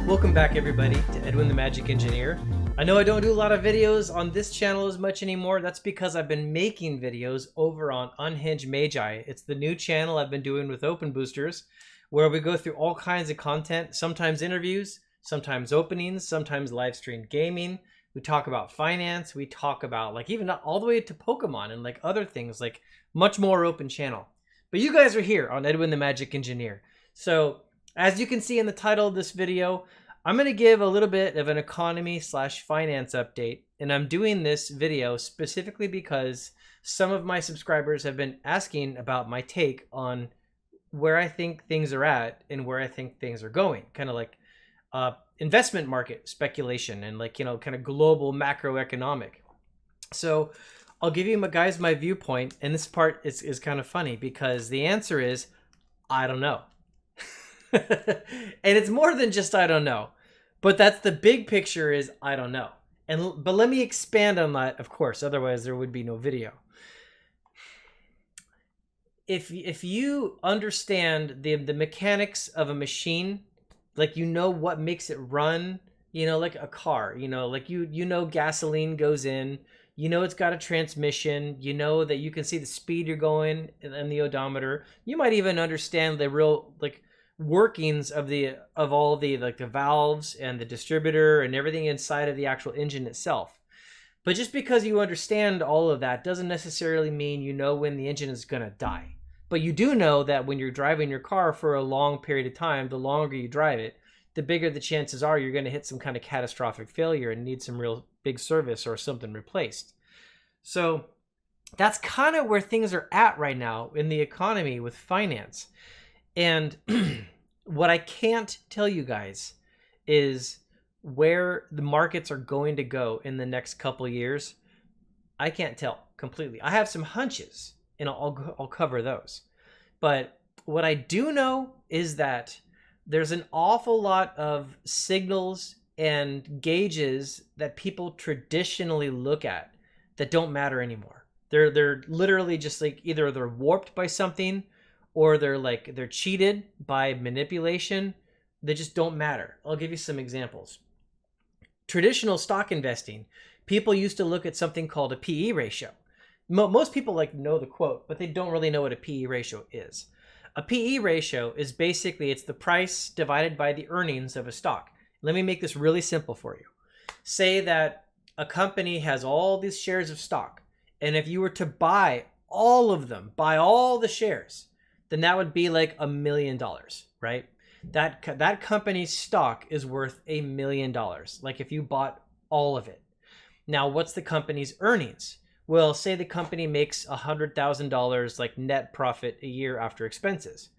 Welcome back everybody to Edwin the Magic Engineer. I know I don't do a lot of videos on this channel as much anymore. That's because I've been making videos over on Unhinged Magi. It's the new channel I've been doing with Open Boosters, where we go through all kinds of content, sometimes interviews, sometimes openings, sometimes live stream gaming. We talk about finance, we talk about like even all the way to Pokemon and like other things, like much more open channel. But you guys are here on Edwin the Magic Engineer. So as you can see in the title of this video, I'm going to give a little bit of an economy/finance update, and I'm doing this video specifically because some of my subscribers have been asking about my take on where I think things are at and where I think things are going, kind of like investment market speculation and like, you know, kind of global macroeconomic. So I'll give you guys my viewpoint, and this part is kind of funny because the answer is, I don't know. And it's more than just I don't know, but that's the big picture is I don't know. But let me expand on that, of course, otherwise there would be no video. If you understand the mechanics of a machine, like you know what makes it run, you know, like a car, you know, like you know gasoline goes in, you know it's got a transmission, you know that you can see the speed you're going in the odometer. You might even understand the real like workings of all the like the valves and the distributor and everything inside of the actual engine itself. But just because you understand all of that doesn't necessarily mean you know when the engine is going to die. But you do know that when you're driving your car for a long period of time, the longer you drive it, the bigger the chances are you're going to hit some kind of catastrophic failure and need some real big service or something replaced. So that's kind of where things are at right now in the economy with finance. And what I can't tell you guys is where the markets are going to go in the next couple of years. I can't tell completely. I have some hunches, and I'll cover those. But what I do know is that there's an awful lot of signals and gauges that people traditionally look at that don't matter anymore. They're literally just like either they're warped by something, or they're cheated by manipulation. They just don't matter. I'll give you some examples. Traditional stock investing, people used to look at something called a PE ratio. Most people like know the quote, but they don't really know what a PE ratio is. A PE ratio is basically, it's the price divided by the earnings of a stock. Let me make this really simple for you. Say that a company has all these shares of stock, and if you were to buy all of them, buy all the shares, then that would be like $1 million, right? That company's stock is worth $1 million, like if you bought all of it. Now, what's the company's earnings? Well, say the company makes $100,000 like net profit a year after expenses.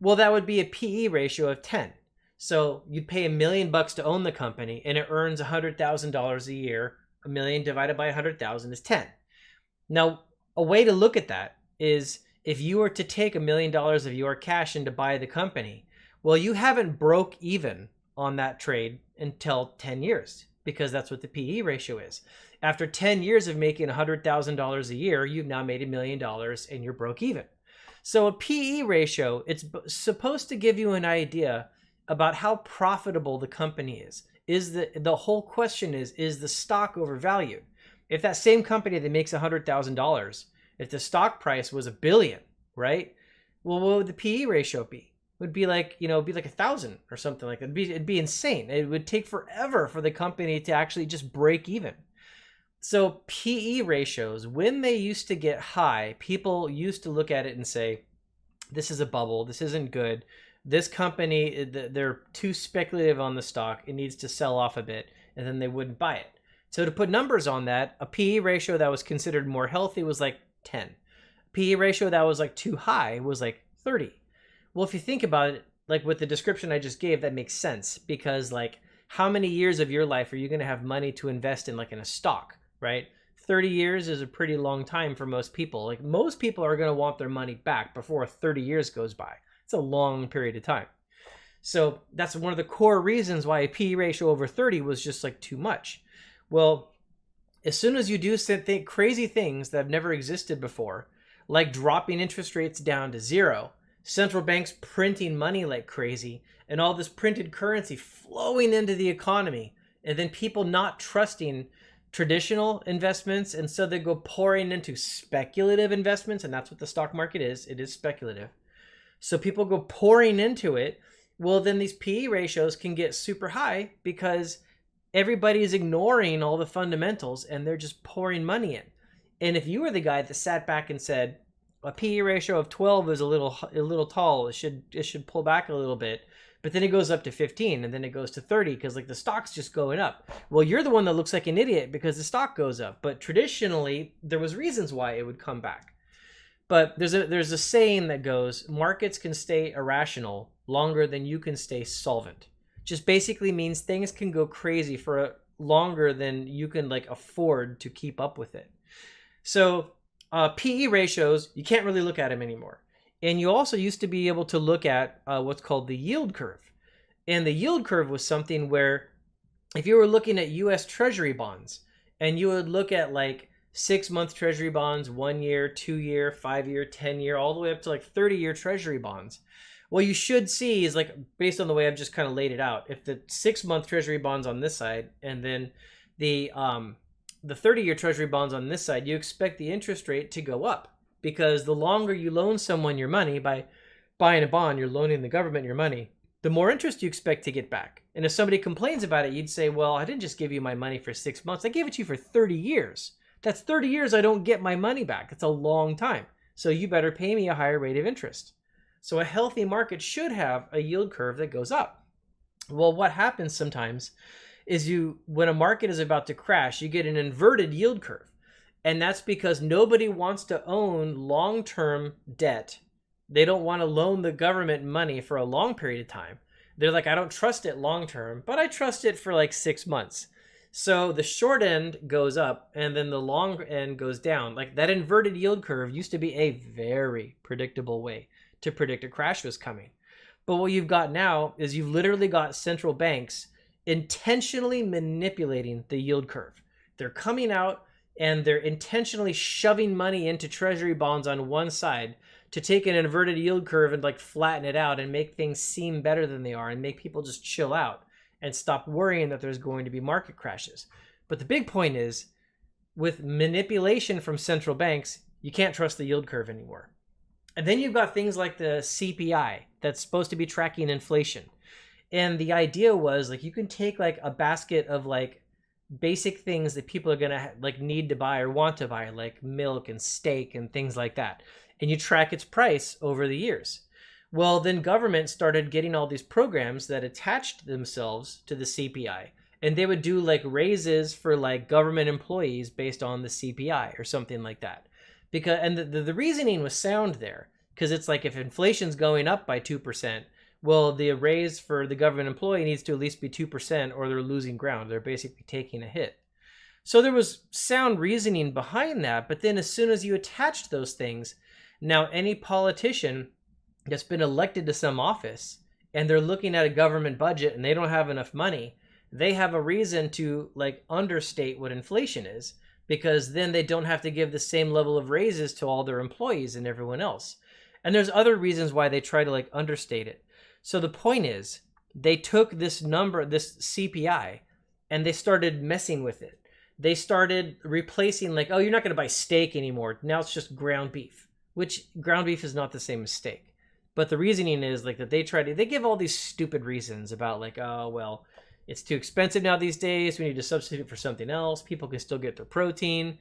Well, that would be a PE ratio of 10. So you'd pay $1 million to own the company, and it earns $100,000 a year. 1 million divided by 100,000 is 10. Now, a way to look at that is, if you were to take $1 million of your cash and to buy the company, well, you haven't broke even on that trade until 10 years, because that's what the PE ratio is. After 10 years of making $100,000 a year, you've now made $1 million and you're broke even. So a PE ratio, it's supposed to give you an idea about how profitable the company is. The whole question is the stock overvalued? If that same company that makes $100,000, if the stock price was $1 billion, right? Well, what would the PE ratio be? It would be like, you know, it'd be like 1,000 or something like that. It'd be insane. It would take forever for the company to actually just break even. So PE ratios, when they used to get high, people used to look at it and say, this is a bubble. This isn't good. This company, they're too speculative on the stock. It needs to sell off a bit, and then they wouldn't buy it. So to put numbers on that, a PE ratio that was considered more healthy was like 10. PE ratio that was like too high was like 30. Well, if you think about it, like with the description I just gave, that makes sense, because like how many years of your life are you going to have money to invest in, like in a stock, right? 30 years is a pretty long time for most people. Like most people are going to want their money back before 30 years goes by. It's a long period of time. So that's one of the core reasons why a PE ratio over 30 was just like too much. Well, as soon as you do crazy things that have never existed before, like dropping interest rates down to zero, central banks printing money like crazy, and all this printed currency flowing into the economy, and then people not trusting traditional investments, and so they go pouring into speculative investments, and that's what the stock market is. It is speculative. So people go pouring into it. Well, then these PE ratios can get super high because everybody is ignoring all the fundamentals and they're just pouring money in. And if you were the guy that sat back and said a PE ratio of 12 is a little tall, it should pull back a little bit, but then it goes up to 15 and then it goes to 30 because like the stock's just going up. Well, you're the one that looks like an idiot because the stock goes up. But traditionally, there was reasons why it would come back. But there's a saying that goes, markets can stay irrational longer than you can stay solvent. Just basically means things can go crazy for longer than you can like afford to keep up with it. So PE ratios, you can't really look at them anymore. And you also used to be able to look at what's called the yield curve. And the yield curve was something where if you were looking at US Treasury bonds and you would look at like 6-month Treasury bonds, 1 year, 2 year, 5 year, 10 year, all the way up to like 30-year Treasury bonds. What you should see is like, based on the way I've just kind of laid it out, if the 6-month Treasury bonds on this side and then the 30-year Treasury bonds on this side, you expect the interest rate to go up because the longer you loan someone your money by buying a bond, you're loaning the government your money, the more interest you expect to get back. And if somebody complains about it, you'd say, well, I didn't just give you my money for 6 months. I gave it to you for 30 years. That's 30 years I don't get my money back. It's a long time. So you better pay me a higher rate of interest. So a healthy market should have a yield curve that goes up. Well, what happens sometimes is when a market is about to crash, you get an inverted yield curve. And that's because nobody wants to own long-term debt. They don't want to loan the government money for a long period of time. They're like, I don't trust it long-term, but I trust it for like 6 months. So the short end goes up and then the long end goes down. Like that inverted yield curve used to be a very predictable way to predict a crash was coming. But what you've got now is you've literally got central banks intentionally manipulating the yield curve. They're coming out and they're intentionally shoving money into treasury bonds on one side to take an inverted yield curve and like flatten it out and make things seem better than they are and make people just chill out and stop worrying that there's going to be market crashes. But the big point is, with manipulation from central banks, you can't trust the yield curve anymore. And then you've got things like the CPI that's supposed to be tracking inflation. And the idea was like you can take like a basket of like basic things that people are going to like need to buy or want to buy, like milk and steak and things like that. And you track its price over the years. Well, then government started getting all these programs that attached themselves to the CPI, and they would do like raises for like government employees based on the CPI or something like that. And the reasoning was sound there because it's like if inflation's going up by 2%, well, the raise for the government employee needs to at least be 2% or they're losing ground. They're basically taking a hit. So there was sound reasoning behind that. But then as soon as you attached those things, now any politician that's been elected to some office and they're looking at a government budget and they don't have enough money, they have a reason to like understate what inflation is because then they don't have to give the same level of raises to all their employees and everyone else. And there's other reasons why they try to like understate it. So the point is they took this number, this CPI, and they started messing with it. They started replacing like, oh, you're not going to buy steak anymore. Now it's just ground beef, which ground beef is not the same as steak. But the reasoning is like that they give all these stupid reasons about like, oh, well, it's too expensive now these days. We need to substitute for something else. People can still get their protein.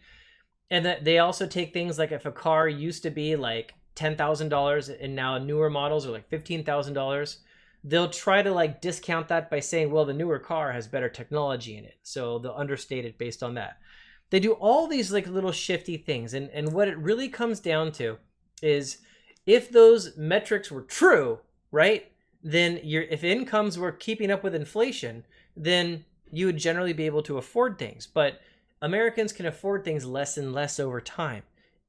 And that they also take things like if a car used to be like $10,000 and now newer models are like $15,000, they'll try to like discount that by saying, well, the newer car has better technology in it. So they'll understate it based on that. They do all these like little shifty things. And what it really comes down to is if those metrics were true, right, then if incomes were keeping up with inflation, then you would generally be able to afford things. But Americans can afford things less and less over time.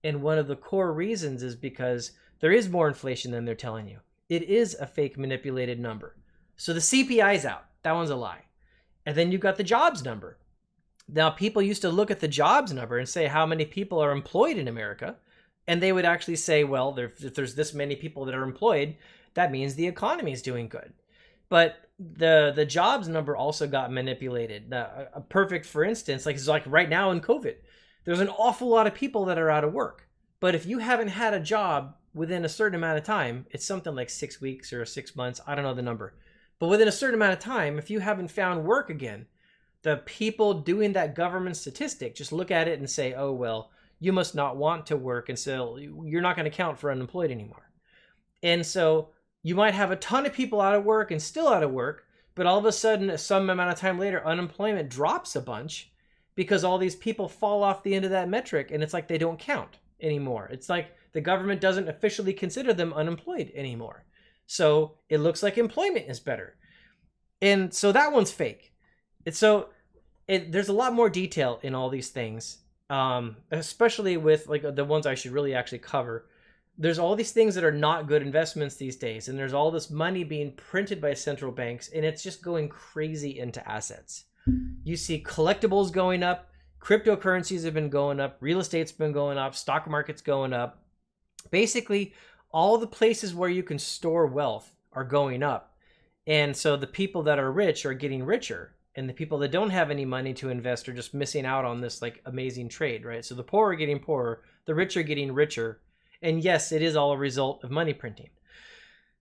And one of the core reasons is because there is more inflation than they're telling you. It is a fake manipulated number. So the CPI is out. That one's a lie. And then you've got the jobs number. Now, people used to look at the jobs number and say how many people are employed in America. And they would actually say, well, if there's this many people that are employed, that means the economy is doing good. But the jobs number also got manipulated. A perfect, for instance, like it's like right now in COVID, there's an awful lot of people that are out of work. But if you haven't had a job within a certain amount of time, it's something like 6 weeks or 6 months, I don't know the number. But within a certain amount of time, if you haven't found work again, the people doing that government statistic just look at it and say, oh, well, you must not want to work, and so you're not going to count for unemployed anymore. And so you might have a ton of people out of work and still out of work, but all of a sudden, some amount of time later, unemployment drops a bunch because all these people fall off the end of that metric, and it's like they don't count anymore. It's like the government doesn't officially consider them unemployed anymore. So it looks like employment is better. And so that one's fake. There's a lot more detail in all these things. Especially with like the ones I should really actually cover. There's all these things that are not good investments these days, and there's all this money being printed by central banks, and it's just going crazy into assets. You see collectibles going up, cryptocurrencies have been going up, real estate's been going up, stock market's going up. Basically, all the places where you can store wealth are going up. And so the people that are rich are getting richer, and the people that don't have any money to invest are just missing out on this like amazing trade, right? So the poor are getting poorer, the rich are getting richer. And yes, it is all a result of money printing.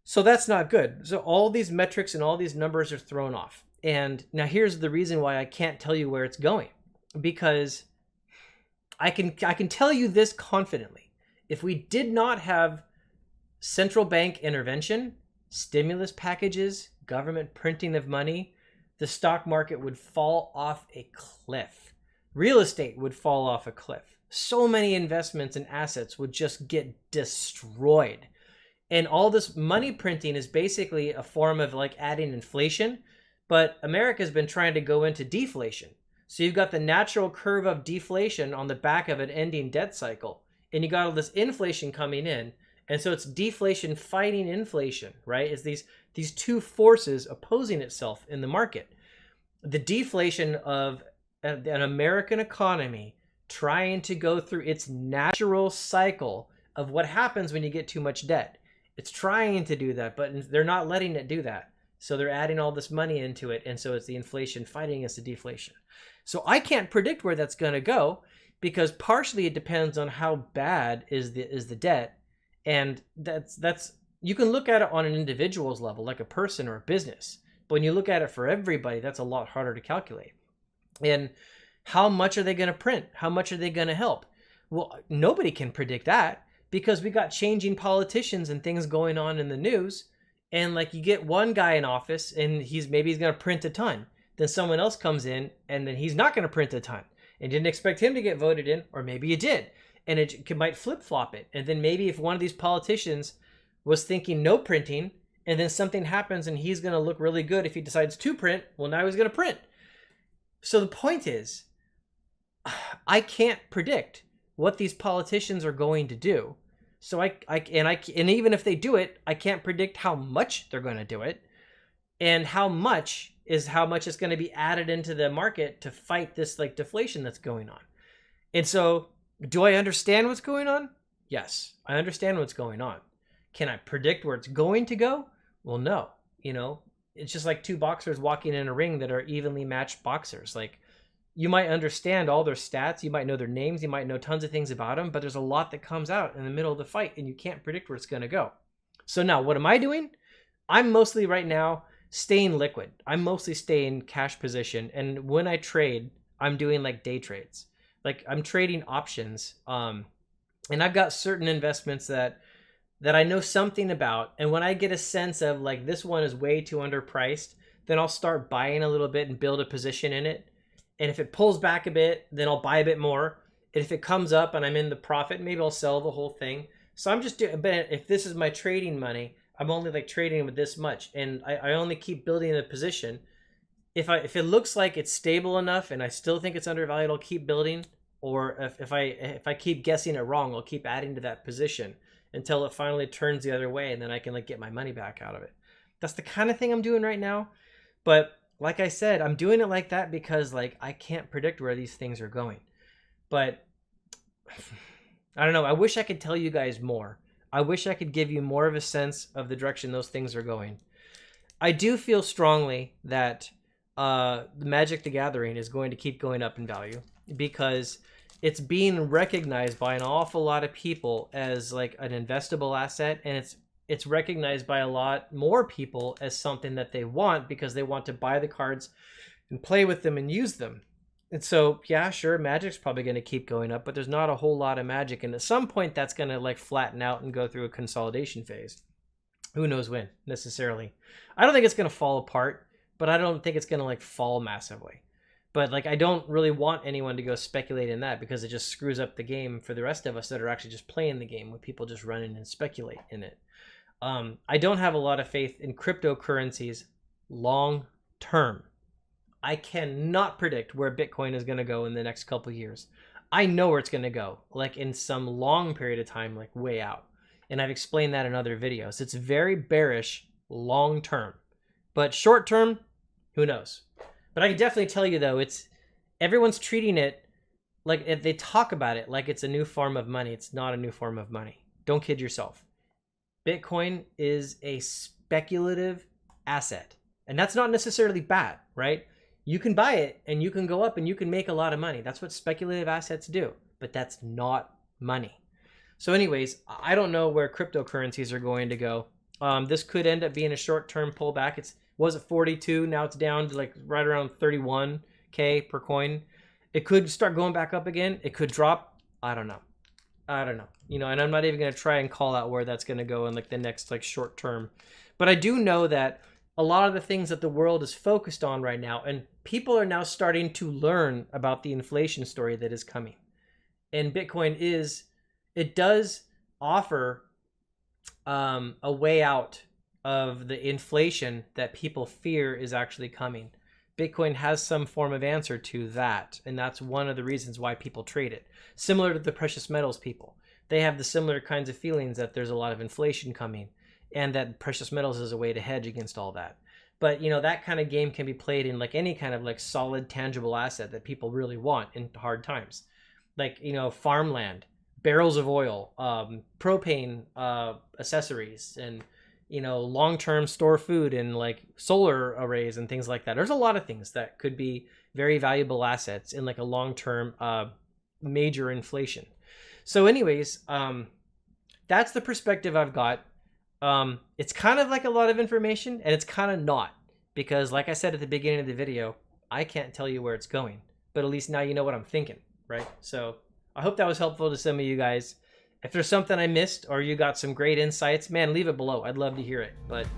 So that's not good. So all these metrics and all these numbers are thrown off. And now here's the reason why I can't tell you where it's going, because I can tell you this confidently. If we did not have central bank intervention, stimulus packages, government printing of money, the stock market would fall off a cliff. Real estate would fall off a cliff. So many investments and assets would just get destroyed. And all this money printing is basically a form of like adding inflation, but America's been trying to go into deflation. So you've got the natural curve of deflation on the back of an ending debt cycle, and you got all this inflation coming in. And so it's deflation fighting inflation, right? It's these two forces opposing itself in the market. The deflation of an American economy trying to go through its natural cycle of what happens when you get too much debt. It's trying to do that, but they're not letting it do that. So they're adding all this money into it, and so it's the inflation fighting against the deflation. So I can't predict where that's going to go, because partially it depends on how bad is the debt, and that's you can look at it on an individual's level, like a person or a business. But when you look at it for everybody, that's a lot harder to calculate. And how much are they going to print? How much are they going to help? Well, nobody can predict that, because we got changing politicians and things going on in the news. And like you get one guy in office and he's going to print a ton. Then someone else comes in and then he's not going to print a ton. And didn't expect him to get voted in, or maybe you did. And it might flip-flop it. And then maybe if one of these politicians was thinking no printing, and then something happens and he's going to look really good if he decides to print, well, now he's going to print. So the point is, I can't predict what these politicians are going to do. So and even if they do it, I can't predict how much they're going to do it, and how much is going to be added into the market to fight this like deflation that's going on. And so, do I understand what's going on? Yes, I understand what's going on. Can I predict where it's going to go? Well, no. It's just like two boxers walking in a ring that are evenly matched boxers. Like, you might understand all their stats, you might know their names, you might know tons of things about them, but there's a lot that comes out in the middle of the fight, and you can't predict where it's going to go. So now, what am I doing? I'm mostly right now staying liquid. I'm mostly staying cash position, and when I trade, I'm doing like day trades. Like, I'm trading options, and I've got certain investments that I know something about, and when I get a sense of like this one is way too underpriced, then I'll start buying a little bit and build a position in it. And if it pulls back a bit, then I'll buy a bit more. And if it comes up and I'm in the profit, maybe I'll sell the whole thing. So I'm just doing, but if this is my trading money, I'm only like trading with this much, and I only keep building a position. If it looks like it's stable enough and I still think it's undervalued, I'll keep building. Or if I keep guessing it wrong, I'll keep adding to that position until it finally turns the other way, and then I can like get my money back out of it. That's the kind of thing I'm doing right now. But like I said, I'm doing it like that because like I can't predict where these things are going. But I don't know. I wish I could tell you guys more. I wish I could give you more of a sense of the direction those things are going. I do feel strongly that Magic the Gathering is going to keep going up in value because it's being recognized by an awful lot of people as like an investable asset, and it's recognized by a lot more people as something that they want because they want to buy the cards and play with them and use them. And so, yeah, sure, Magic's probably going to keep going up, but there's not a whole lot of Magic, and at some point that's going to like flatten out and go through a consolidation phase. Who knows when necessarily. I don't think it's going to fall apart, but I don't think it's going to like fall massively. But like I don't really want anyone to go speculate in that because it just screws up the game for the rest of us that are actually just playing the game with people just running and speculate in it. I don't have a lot of faith in cryptocurrencies long term. I cannot predict where Bitcoin is going to go in the next couple of years. I know where it's going to go, like in some long period of time, like way out. And I've explained that in other videos. It's very bearish long term, but short term, who knows? But I can definitely tell you though, everyone's treating it like if they talk about it like it's a new form of money. It's not a new form of money. Don't kid yourself. Bitcoin is a speculative asset, and that's not necessarily bad, right? You can buy it and you can go up and you can make a lot of money. That's what speculative assets do, but that's not money. So anyways, I don't know where cryptocurrencies are going to go. This could end up being a short-term pullback. It was at 42, now it's down to like right around 31K per coin. It could start going back up again. It could drop. I don't know. You know, and I'm not even going to try and call out where that's going to go in like the next like short term. But I do know that a lot of the things that the world is focused on right now, and people are now starting to learn about the inflation story that is coming. And Bitcoin it does offer a way out of the inflation that people fear is actually coming. Bitcoin has some form of answer to that, and that's one of the reasons why people trade it. Similar to the precious metals people. They have the similar kinds of feelings that there's a lot of inflation coming, and that precious metals is a way to hedge against all that. But, you know, that kind of game can be played in like any kind of like solid, tangible asset that people really want in hard times. Like, you know, farmland, barrels of oil, propane accessories, and you know, long-term store food and like solar arrays and things like that. There's a lot of things that could be very valuable assets in like a long-term major inflation. So anyways, that's the perspective I've got. It's kind of like a lot of information, and it's kind of not, because like I said at the beginning of the video, I can't tell you where it's going, but at least now you know what I'm thinking, right? So I hope that was helpful to some of you guys. If there's something I missed or you got some great insights, man, leave it below. I'd love to hear it. But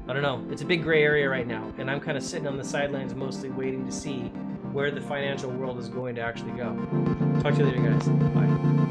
I don't know. It's a big gray area right now, and I'm kind of sitting on the sidelines mostly waiting to see where the financial world is going to actually go. Talk to you later, guys. Bye.